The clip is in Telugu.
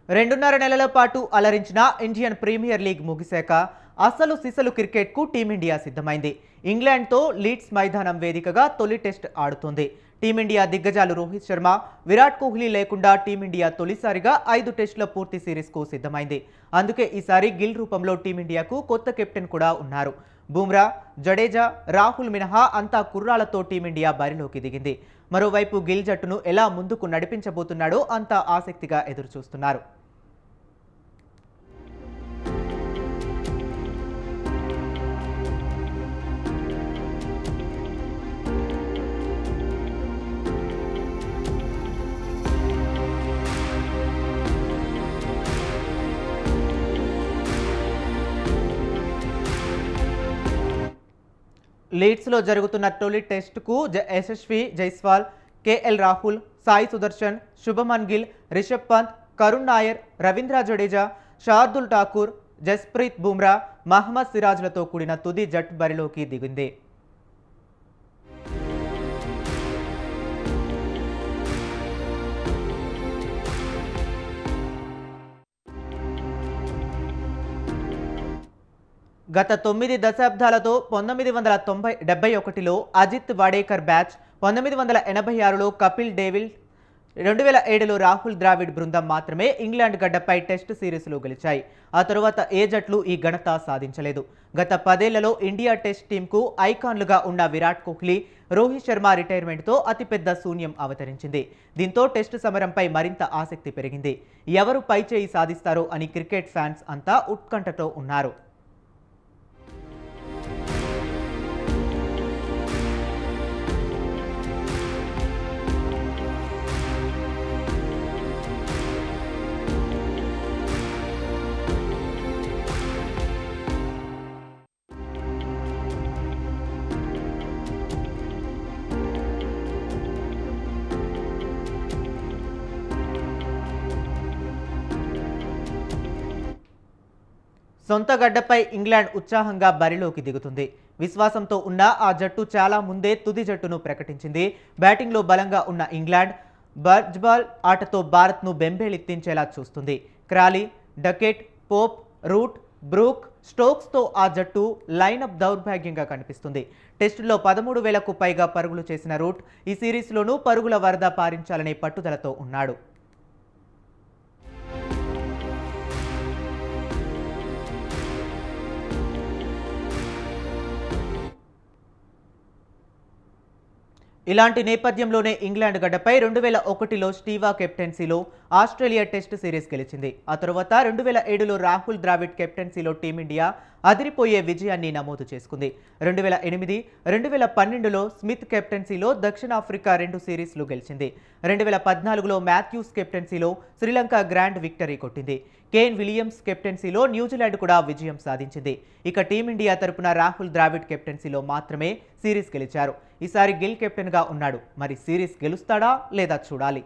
2.5 నెలల పాటు అలరించిన ఇండియన్ ప్రీమియర్ లీగ్ ముగిశాక అసలు సిసలు క్రికెట్కు టీమిండియా సిద్ధమైంది. ఇంగ్లాండ్తో లీడ్స్ మైదానం వేదికగా తొలి టెస్ట్ ఆడుతోంది. టీమిండియా దిగ్గజాలు రోహిత్ శర్మ, విరాట్ కోహ్లీ లేకుండా టీమిండియా తొలిసారిగా 5 టెస్టుల పూర్తి సిరీస్కు సిద్ధమైంది. అందుకే ఈసారి గిల్ రూపంలో టీమిండియాకు కొత్త కెప్టెన్ కూడా ఉన్నారు. బుమ్రా, జడేజా, రాహుల్ మినహా అంతా కుర్రాలతో టీమిండియా బరిలోకి దిగింది. మరోవైపు గిల్ జట్టును ఎలా ముందుకు నడిపించబోతున్నాడో అంతా ఆసక్తిగా ఎదురుచూస్తున్నారు. లీడ్స్లో జరుగుతున్న తొలి టెస్టుకు యశస్వి జైస్వాల్, కేఎల్ రాహుల్, సాయి సుదర్శన్, శుభమన్ గిల్, రిషబ్ పంత్, కరుణ్ నాయర్, రవీంద్ర జడేజా, షార్దుల్ ఠాకూర్, జస్ప్రీత్ బుమ్రా, మహమ్మద్ సిరాజ్లతో కూడిన తుది జట్టు బరిలోకి దిగింది. గత 9 దశాబ్దాలతో 1971లో అజిత్ వాడేకర్ బ్యాచ్, 1986లో కపిల్ డేవిల్, 2007లో రాహుల్ ద్రావిడ్ బృందం మాత్రమే ఇంగ్లాండ్ గడ్డపై టెస్ట్ సిరీస్లో గెలిచాయి. ఆ తరువాత ఏ జట్లు ఈ ఘనత సాధించలేదు. గత 10 ఏళ్లలో ఇండియా టెస్ట్ టీంకు ఐకాన్లుగా ఉన్న విరాట్ కోహ్లీ, రోహిత్ శర్మ రిటైర్మెంట్తో అతిపెద్ద శూన్యం అవతరించింది. దీంతో టెస్టు సమరంపై మరింత ఆసక్తి పెరిగింది. ఎవరు పైచేయి సాధిస్తారో అని క్రికెట్ ఫ్యాన్స్ అంతా ఉత్కంఠతో ఉన్నారు. సొంత గడ్డపై ఇంగ్లాండ్ ఉత్సాహంగా బరిలోకి దిగుతుంది. విశ్వాసంతో ఉన్న ఆ జట్టు చాలా ముందే తుది జట్టును ప్రకటించింది. బ్యాటింగ్లో బలంగా ఉన్న ఇంగ్లాండ్ బర్జ్బాల్ ఆటతో భారత్ను బెంబేలెత్తించేలా చూస్తుంది. Crawley, Duckett, Pope, Root, Brook, స్టోక్స్తో ఆ జట్టు లైనప్ దౌర్భాగ్యంగా కనిపిస్తుంది. టెస్టులో 13,000కు పైగా పరుగులు చేసిన రూట్ ఈ సిరీస్లోనూ పరుగుల వరద పారించాలనే పట్టుదలతో ఉన్నాడు. ఇలాంటి నేపథ్యంలోనే ఇంగ్లాండ్ గడ్డపై 2001లో స్టీవా కెప్టెన్సీలో ఆస్ట్రేలియా టెస్ట్ సిరీస్ గెలిచింది. ఆ తర్వాత 2007లో రాహుల్ ద్రావిడ్ కెప్టెన్సీలో టీమిండియా అదిరిపోయే విజయాన్ని నమోదు చేసుకుంది. 2008, 2012లో స్మిత్ కెప్టెన్సీలో దక్షిణాఫ్రికా 2 సిరీస్లు గెలిచింది. 2014లో మాథ్యూస్ కెప్టెన్సీలో శ్రీలంక గ్రాండ్ విక్టరీ కొట్టింది. కేన్ విలియమ్స్ కెప్టెన్సీలో న్యూజిలాండ్ కూడా విజయం సాధించింది. ఇక టీమిండియా తరపున రాహుల్ ద్రావిడ్ కెప్టెన్సీలో మాత్రమే సిరీస్ గెలిచారు. ఈసారి గిల్ కెప్టెన్గా ఉన్నాడు. మరి సిరీస్ గెలుస్తాడా లేదా చూడాలి.